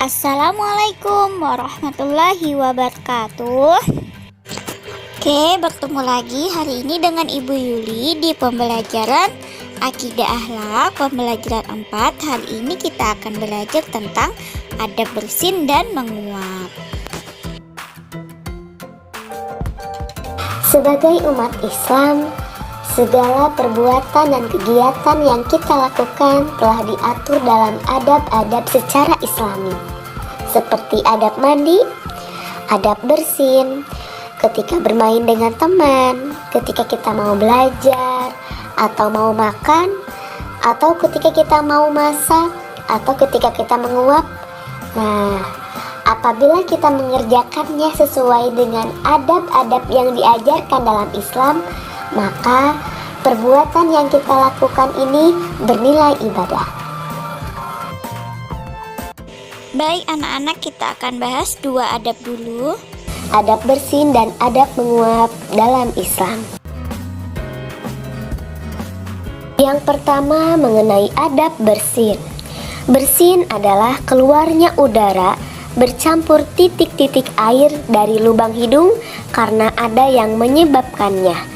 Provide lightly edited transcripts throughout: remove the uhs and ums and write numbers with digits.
Assalamualaikum warahmatullahi wabarakatuh. Oke, bertemu lagi hari ini dengan Ibu Yuli di pembelajaran Akidah Akhlak pembelajaran 4. Hari ini kita akan belajar tentang adab bersin dan menguap. Sebagai umat Islam, segala perbuatan dan kegiatan yang kita lakukan telah diatur dalam adab-adab secara Islami, seperti adab mandi, adab bersin, ketika bermain dengan teman, ketika kita mau belajar, atau mau makan, atau ketika kita mau masak, atau ketika kita menguap. Nah, apabila kita mengerjakannya sesuai dengan adab-adab yang diajarkan dalam Islam, maka perbuatan yang kita lakukan ini bernilai ibadah. Baik anak-anak, kita akan bahas dua adab dulu. Adab bersin dan adab menguap dalam Islam. Yang pertama mengenai adab bersin. Bersin adalah keluarnya udara bercampur titik-titik air dari lubang hidung karena ada yang menyebabkannya.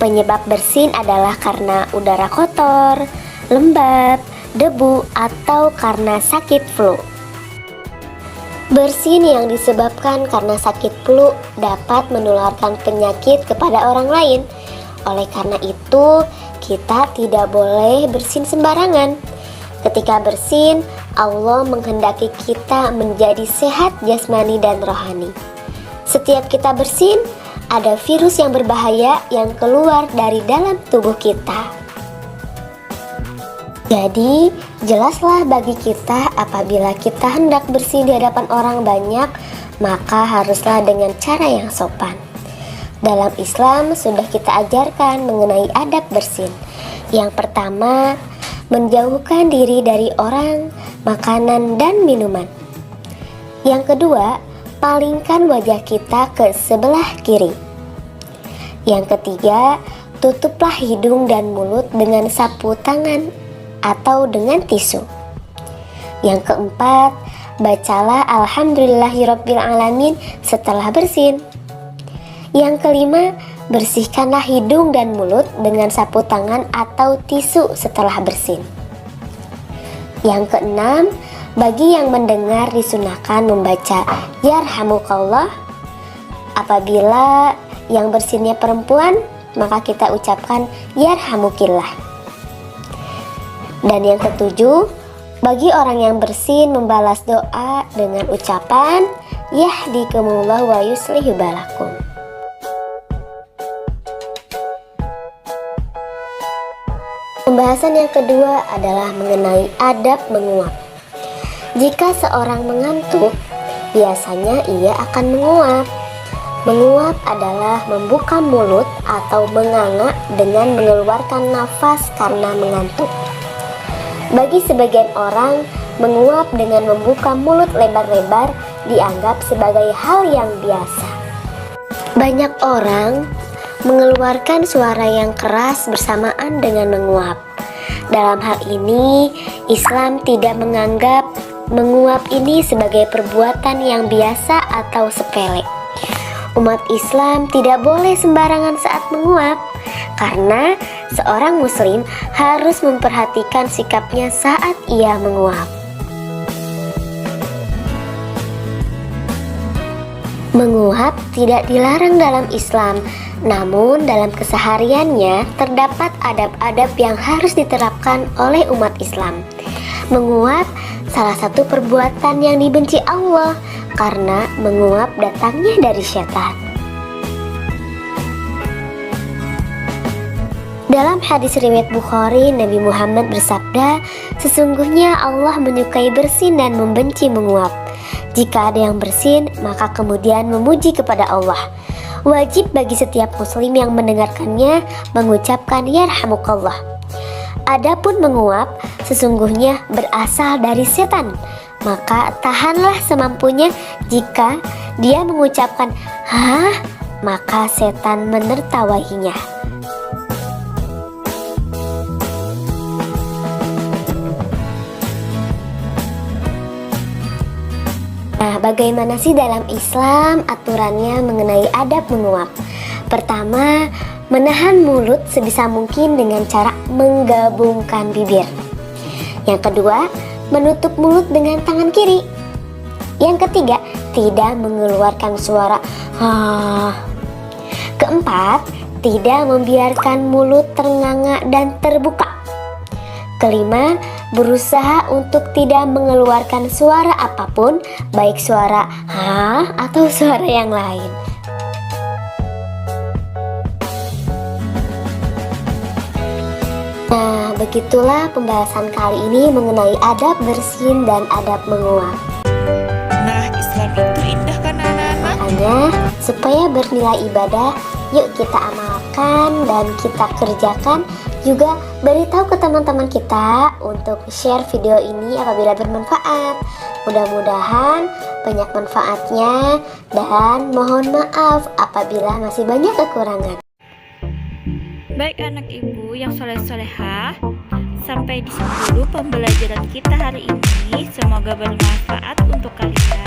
Penyebab bersin adalah karena udara kotor, lembab, debu, atau karena sakit flu. Bersin yang disebabkan karena sakit flu dapat menularkan penyakit kepada orang lain. Oleh karena itu, kita tidak boleh bersin sembarangan. Ketika bersin, Allah menghendaki kita menjadi sehat jasmani dan rohani. Setiap kita bersin, ada virus yang berbahaya yang keluar dari dalam tubuh kita. Jadi, jelaslah bagi kita apabila kita hendak bersin di hadapan orang banyak, maka haruslah dengan cara yang sopan. Dalam Islam sudah kita ajarkan mengenai adab bersin. Yang pertama, menjauhkan diri dari orang, makanan, dan minuman. Yang kedua, palingkan wajah kita ke sebelah kiri. Yang ketiga, tutuplah hidung dan mulut dengan sapu tangan atau dengan tisu. Yang keempat, bacalah Alhamdulillahirrabbilalamin setelah bersin. Yang kelima, bersihkanlah hidung dan mulut dengan sapu tangan atau tisu setelah bersin. Yang keenam, bagi yang mendengar disunahkan membaca Yarhamukallah. Apabila yang bersinnya perempuan, maka kita ucapkan Yarhamukillah. Dan yang ketujuh, bagi orang yang bersin membalas doa dengan ucapan Yahdikumullah wa yuslihu balakum. Pembahasan yang kedua adalah mengenai adab menguap. Jika seorang mengantuk, biasanya ia akan menguap. Menguap adalah membuka mulut atau menganga dengan mengeluarkan nafas karena mengantuk. Bagi sebagian orang, menguap dengan membuka mulut lebar-lebar dianggap sebagai hal yang biasa. Banyak orang mengeluarkan suara yang keras bersamaan dengan menguap. Dalam hal ini, Islam tidak menganggap menguap ini sebagai perbuatan yang biasa atau sepele. Umat Islam tidak boleh sembarangan saat menguap, karena seorang muslim harus memperhatikan sikapnya saat ia menguap. Menguap tidak dilarang dalam Islam, namun dalam kesehariannya terdapat adab-adab yang harus diterapkan oleh umat Islam. Menguap salah satu perbuatan yang dibenci Allah, karena menguap datangnya dari syaitan. Dalam hadis riwayat Bukhari, Nabi Muhammad bersabda, sesungguhnya Allah menyukai bersin dan membenci menguap. Jika ada yang bersin, maka kemudian memuji kepada Allah. Wajib bagi setiap muslim yang mendengarkannya mengucapkan Yarhamukallah. Adapun menguap sesungguhnya berasal dari setan, maka tahanlah semampunya. Jika dia mengucapkan "Hah?", maka setan menertawahinya. Nah, bagaimana sih dalam Islam aturannya mengenai adab menguap? Pertama, menahan mulut sebisa mungkin dengan cara menggabungkan bibir. Yang kedua, menutup mulut dengan tangan kiri. Yang ketiga, tidak mengeluarkan suara "ah". Keempat, tidak membiarkan mulut ternganga dan terbuka. Kelima, berusaha untuk tidak mengeluarkan suara apapun, baik suara "ha" atau suara yang lain. Nah, begitulah pembahasan kali ini mengenai adab bersin dan adab menguap. Nah, Islam itu indah kan anak-anak? Makanya, supaya bernilai ibadah, yuk kita amalkan dan kita kerjakan. Juga beritahu ke teman-teman kita untuk share video ini apabila bermanfaat. Mudah-mudahan banyak manfaatnya dan mohon maaf apabila masih banyak kekurangan. Baik anak ibu yang soleh-solehah, sampai di sini dulu pembelajaran kita hari ini. Semoga bermanfaat untuk kalian.